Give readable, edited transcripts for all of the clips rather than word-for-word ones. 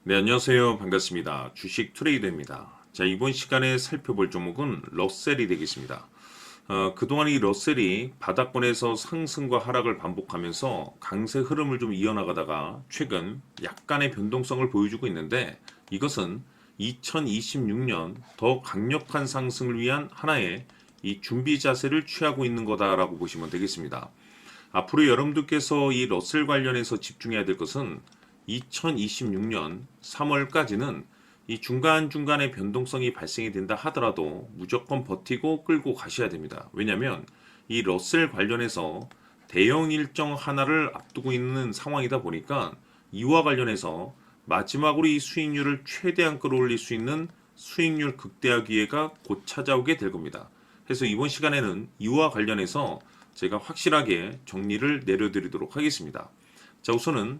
네, 안녕하세요. 반갑습니다. 주식 트레이더입니다. 자, 이번 시간에 살펴볼 종목은 러셀이 되겠습니다. 그동안 이 러셀이 바닥권에서 상승과 하락을 반복하면서 강세 흐름을 좀 이어나가다가 최근 약간의 변동성을 보여주고 있는데 이것은 2026년 더 강력한 상승을 위한 하나의 이 준비 자세를 취하고 있는 거다라고 보시면 되겠습니다. 앞으로 여러분들께서 이 러셀 관련해서 집중해야 될 것은 2026년 3월까지는 이 중간중간에 변동성이 발생이 된다 하더라도 무조건 버티고 끌고 가셔야 됩니다. 왜냐하면 이 러셀 관련해서 대형 일정 하나를 앞두고 있는 상황이다 보니까 이와 관련해서 마지막으로 이 수익률을 최대한 끌어올릴 수 있는 수익률 극대화 기회가 곧 찾아오게 될 겁니다. 그래서 이번 시간에는 이와 관련해서 제가 확실하게 정리를 내려드리도록 하겠습니다. 자, 우선은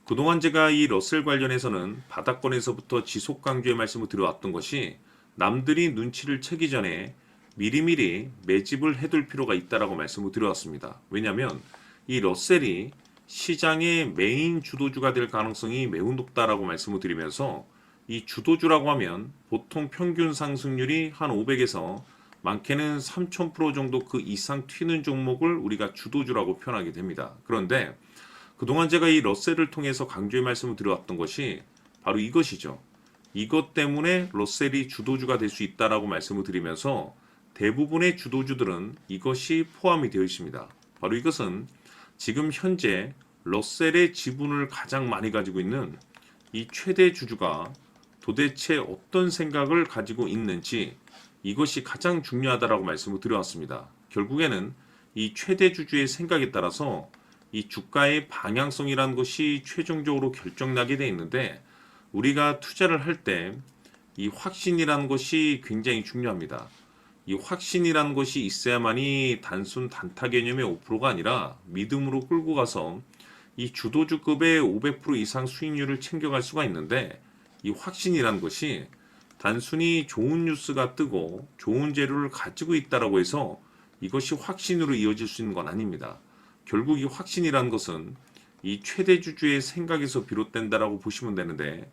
그동안 제가 이 러셀 관련해서는 바닥권에서부터 지속 강조의 말씀을 드려왔던 것이 남들이 눈치를 채기 전에 미리미리 매집을 해둘 필요가 있다라고 말씀을 드려왔습니다. 왜냐하면 이 러셀이 시장의 메인 주도주가 될 가능성이 매우 높다라고 말씀을 드리면서 이 주도주라고 하면 보통 평균 상승률이 한 500에서 많게는 3000% 정도 그 이상 튀는 종목을 우리가 주도주라고 표현하게 됩니다. 그런데 그동안 제가 이 러셀을 통해서 강조의 말씀을 드려왔던 것이 바로 이것이죠. 이것 때문에 러셀이 주도주가 될 수 있다라고 말씀을 드리면서 대부분의 주도주들은 이것이 포함이 되어 있습니다. 바로 이것은 지금 현재 러셀의 지분을 가장 많이 가지고 있는 이 최대 주주가 도대체 어떤 생각을 가지고 있는지 이것이 가장 중요하다라고 말씀을 드려왔습니다. 결국에는 이 최대 주주의 생각에 따라서 이 주가의 방향성이라는 것이 최종적으로 결정나게 되어 있는데 우리가 투자를 할 때 이 확신이라는 것이 굉장히 중요합니다. 이 확신이라는 것이 있어야만이 단순 단타 개념의 5%가 아니라 믿음으로 끌고 가서 이 주도주급의 500% 이상 수익률을 챙겨갈 수가 있는데 이 확신이라는 것이 단순히 좋은 뉴스가 뜨고 좋은 재료를 가지고 있다라고 해서 이것이 확신으로 이어질 수 있는 건 아닙니다. 결국 이 확신이라는 것은 이 최대 주주의 생각에서 비롯된다라고 보시면 되는데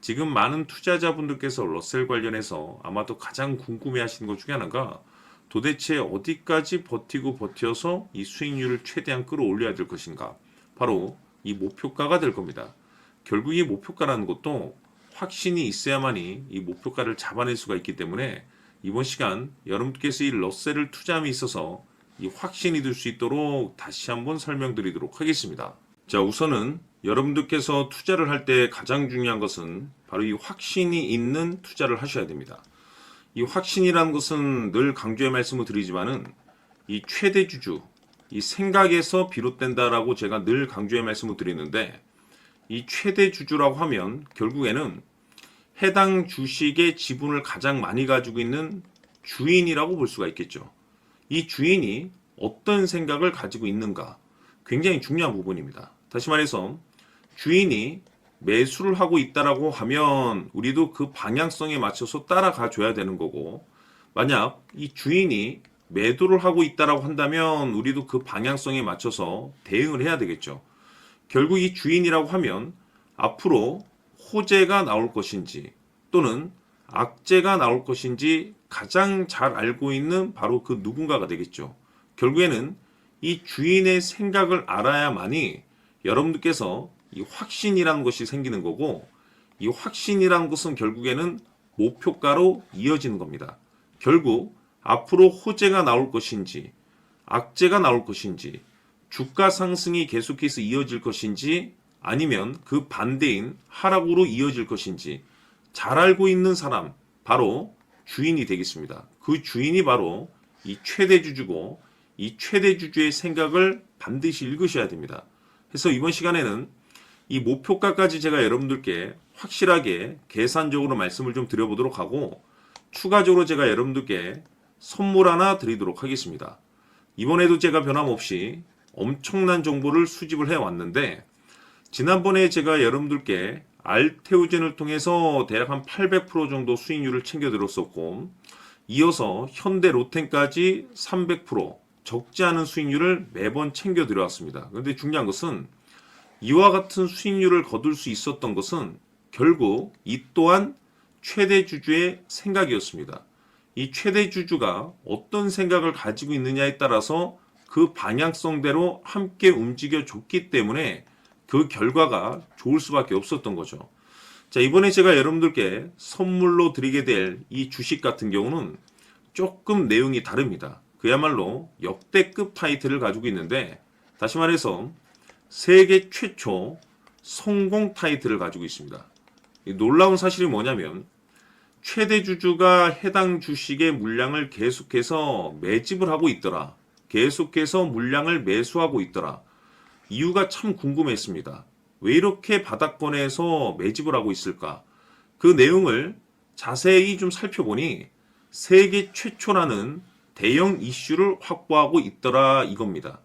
지금 많은 투자자분들께서 러셀 관련해서 아마도 가장 궁금해 하시는 것 중에 하나가 도대체 어디까지 버티고 버텨서 이 수익률을 최대한 끌어올려야 될 것인가. 바로 이 목표가가 될 겁니다. 결국 이 목표가라는 것도 확신이 있어야만이 이 목표가를 잡아낼 수가 있기 때문에 이번 시간 여러분께서 이 러셀을 투자함에 있어서 이 확신이 들 수 있도록 다시 한번 설명드리도록 하겠습니다. 자, 우선은 여러분들께서 투자를 할 때 가장 중요한 것은 바로 이 확신이 있는 투자를 하셔야 됩니다. 이 확신이라는 것은 늘 강조의 말씀을 드리지만은 이 최대 주주, 이 생각에서 비롯된다라고 제가 늘 강조의 말씀을 드리는데 이 최대 주주라고 하면 결국에는 해당 주식의 지분을 가장 많이 가지고 있는 주인이라고 볼 수가 있겠죠. 이 주인이 어떤 생각을 가지고 있는가 굉장히 중요한 부분입니다. 다시 말해서 주인이 매수를 하고 있다라고 하면 우리도 그 방향성에 맞춰서 따라가 줘야 되는 거고 만약 이 주인이 매도를 하고 있다라고 한다면 우리도 그 방향성에 맞춰서 대응을 해야 되겠죠. 결국 이 주인이라고 하면 앞으로 호재가 나올 것인지 또는 악재가 나올 것인지 가장 잘 알고 있는 바로 그 누군가가 되겠죠. 결국에는 이 주인의 생각을 알아야만이 여러분들께서 이 확신이라는 것이 생기는 거고 이 확신이라는 것은 결국에는 목표가로 이어지는 겁니다. 결국 앞으로 호재가 나올 것인지 악재가 나올 것인지 주가 상승이 계속해서 이어질 것인지 아니면 그 반대인 하락으로 이어질 것인지 잘 알고 있는 사람 바로 주인이 되겠습니다. 그 주인이 바로 이 최대 주주고 이 최대 주주의 생각을 반드시 읽으셔야 됩니다. 그래서 이번 시간에는 이 목표가까지 제가 여러분들께 확실하게 계산적으로 말씀을 좀 드려보도록 하고 추가적으로 제가 여러분들께 선물 하나 드리도록 하겠습니다. 이번에도 제가 변함없이 엄청난 정보를 수집을 해왔는데 지난번에 제가 여러분들께 알테오젠을 통해서 대략 한 800% 정도 수익률을 챙겨드렸었고 이어서 현대 로텐까지 300% 적지 않은 수익률을 매번 챙겨드려왔습니다. 그런데 중요한 것은 이와 같은 수익률을 거둘 수 있었던 것은 결국 이 또한 최대 주주의 생각이었습니다. 이 최대 주주가 어떤 생각을 가지고 있느냐에 따라서 그 방향성대로 함께 움직여 줬기 때문에 그 결과가 좋을 수밖에 없었던 거죠. 자, 이번에 제가 여러분들께 선물로 드리게 될 이 주식 같은 경우는 조금 내용이 다릅니다. 그야말로 역대급 타이틀을 가지고 있는데, 다시 말해서 세계 최초 성공 타이틀을 가지고 있습니다. 이 놀라운 사실이 뭐냐면 최대 주주가 해당 주식의 물량을 계속해서 매집을 하고 있더라. 계속해서 물량을 매수하고 있더라. 이유가 참 궁금했습니다. 왜 이렇게 바닥권에서 매집을 하고 있을까? 그 내용을 자세히 좀 살펴보니 세계 최초라는 대형 이슈를 확보하고 있더라 이겁니다.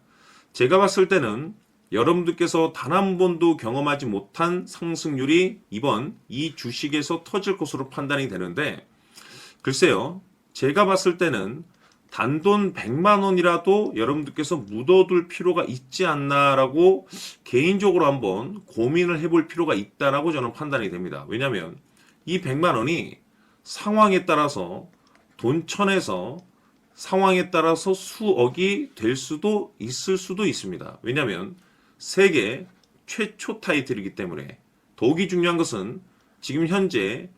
제가 봤을 때는 여러분들께서 단 한 번도 경험하지 못한 상승률이 이번 이 주식에서 터질 것으로 판단이 되는데, 글쎄요, 제가 봤을 때는 단돈 100만 원이라도 여러분들께서 묻어둘 필요가 있지 않나라고 개인적으로 한번 고민을 해볼 필요가 있다라고 저는 판단이 됩니다. 왜냐하면 이 100만 원이 상황에 따라서 돈천에서 상황에 따라서 수억이 될 수도 있을 수도 있습니다. 왜냐하면 세계 최초 타이틀이기 때문에. 더욱이 중요한 것은 지금 현재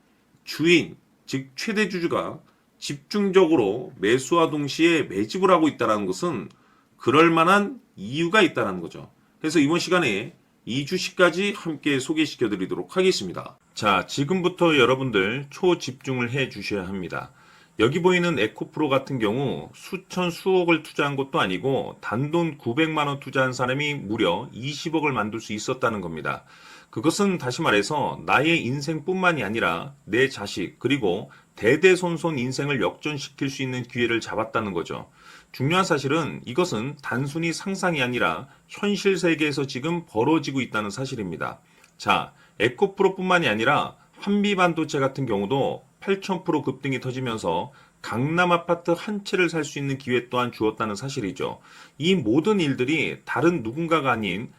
주인, 즉 최대 주주가 집중적으로 매수와 동시에 매집을 하고 있다는 것은 그럴 만한 이유가 있다는 거죠. 그래서 이번 시간에 이 주식까지 함께 소개시켜 드리도록 하겠습니다. 자, 지금부터 여러분들 초집중을 해 주셔야 합니다. 여기 보이는 에코프로 같은 경우 수천 수억을 투자한 것도 아니고 단돈 900만 원 투자한 사람이 무려 20억을 만들 수 있었다는 겁니다. 그것은 다시 말해서 나의 인생뿐만이 아니라 내 자식 그리고 대대손손 인생을 역전시킬 수 있는 기회를 잡았다는 거죠. 중요한 사실은 이것은 단순히 상상이 아니라 현실 세계에서 지금 벌어지고 있다는 사실입니다. 자, 에코프로뿐만이 아니라 한미반도체 같은 경우도 8,000% 급등이 터지면서 강남 아파트 한 채를 살 수 있는 기회 또한 주었다는 사실이죠. 이 모든 일들이 다른 누군가가 아닌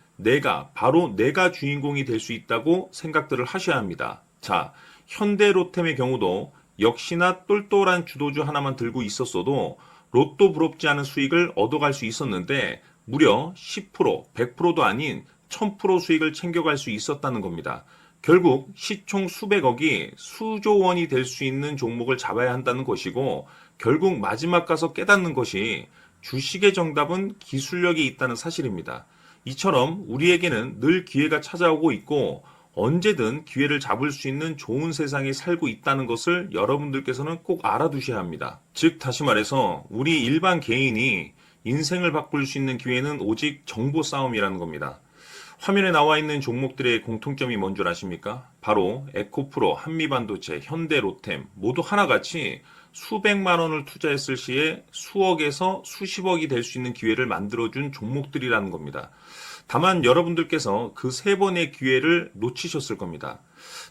바로 내가 주인공이 될 수 있다고 생각들을 하셔야 합니다. 자, 현대로템의 경우도 역시나 똘똘한 주도주 하나만 들고 있었어도 로또 부럽지 않은 수익을 얻어갈 수 있었는데 무려 10%, 100%도 아닌 1000% 수익을 챙겨갈 수 있었다는 겁니다. 결국 시총 수백억이 수조 원이 될 수 있는 종목을 잡아야 한다는 것이고, 결국 마지막 가서 깨닫는 것이 주식의 정답은 기술력이 있다는 사실입니다. 이처럼 우리에게는 늘 기회가 찾아오고 있고 언제든 기회를 잡을 수 있는 좋은 세상에 살고 있다는 것을 여러분들께서는 꼭 알아두셔야 합니다. 즉 다시 말해서 우리 일반 개인이 인생을 바꿀 수 있는 기회는 오직 정보 싸움이라는 겁니다. 화면에 나와 있는 종목들의 공통점이 뭔 줄 아십니까? 바로 에코프로, 한미반도체, 현대로템 모두 하나같이 수백만 원을 투자했을 시에 수억에서 수십억이 될 수 있는 기회를 만들어준 종목들이라는 겁니다. 다만 여러분들께서 그 세 번의 기회를 놓치셨을 겁니다.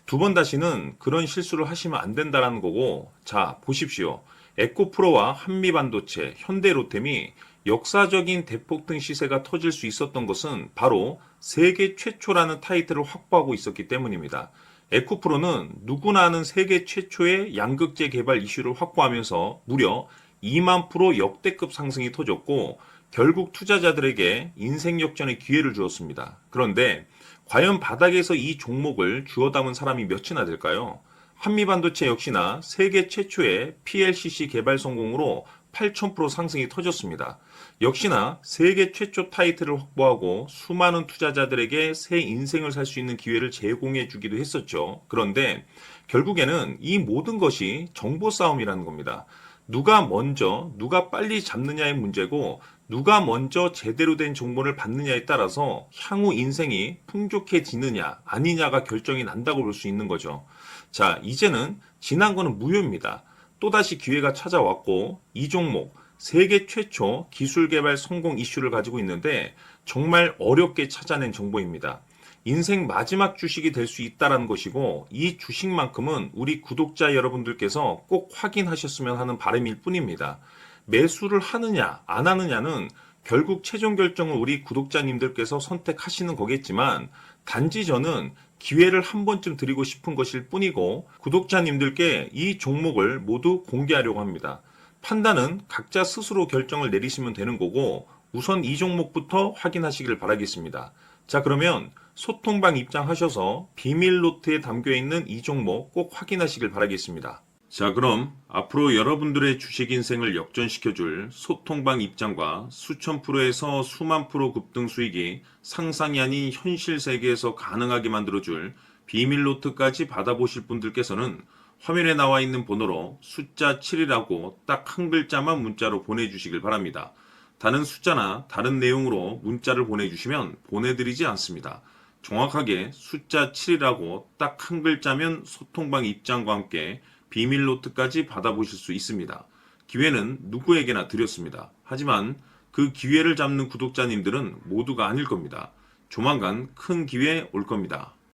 두 번 다시는 그런 실수를 하시면 안 된다는 거고, 자 보십시오. 에코프로와 한미반도체, 현대로템이 역사적인 대폭등 시세가 터질 수 있었던 것은 바로 세계 최초라는 타이틀을 확보하고 있었기 때문입니다. 에코프로는 누구나 아는 세계 최초의 양극재 개발 이슈를 확보하면서 무려 2만 프로 역대급 상승이 터졌고 결국 투자자들에게 인생 역전의 기회를 주었습니다. 그런데 과연 바닥에서 이 종목을 주워 담은 사람이 몇이나 될까요? 한미반도체 역시나 세계 최초의 PLCC 개발 성공으로 8,000% 상승이 터졌습니다. 역시나 세계 최초 타이틀을 확보하고 수많은 투자자들에게 새 인생을 살 수 있는 기회를 제공해 주기도 했었죠. 그런데 결국에는 이 모든 것이 정보 싸움이라는 겁니다. 누가 먼저, 누가 빨리 잡느냐의 문제고 누가 먼저 제대로 된 정보를 받느냐에 따라서 향후 인생이 풍족해지느냐 아니냐가 결정이 난다고 볼 수 있는 거죠. 자, 이제는 지난 거는 무효입니다. 또다시 기회가 찾아왔고 이 종목 세계 최초 기술 개발 성공 이슈를 가지고 있는데 정말 어렵게 찾아낸 정보입니다. 인생 마지막 주식이 될 수 있다는 것이고 이 주식만큼은 우리 구독자 여러분들께서 꼭 확인하셨으면 하는 바람일 뿐입니다. 매수를 하느냐 안 하느냐는 결국 최종 결정은 우리 구독자님들께서 선택하시는 거겠지만 단지 저는 기회를 한 번쯤 드리고 싶은 것일 뿐이고 구독자님들께 이 종목을 모두 공개하려고 합니다. 판단은 각자 스스로 결정을 내리시면 되는 거고 우선 이 종목부터 확인하시길 바라겠습니다. 자, 그러면 소통방 입장하셔서 비밀 노트에 담겨 있는 이 종목 꼭 확인하시길 바라겠습니다. 자, 그럼 앞으로 여러분들의 주식 인생을 역전시켜줄 소통방 입장과 수천 프로에서 수만 프로 급등 수익이 상상이 아닌 현실 세계에서 가능하게 만들어줄 비밀 노트까지 받아보실 분들께서는 화면에 나와 있는 번호로 숫자 7이라고 딱 한 글자만 문자로 보내주시길 바랍니다. 다른 숫자나 다른 내용으로 문자를 보내주시면 보내드리지 않습니다. 정확하게 숫자 7이라고 딱 한 글자면 소통방 입장과 함께 비밀 노트까지 받아보실 수 있습니다. 기회는 누구에게나 드렸습니다. 하지만 그 기회를 잡는 구독자님들은 모두가 아닐 겁니다. 조만간 큰 기회 올 겁니다.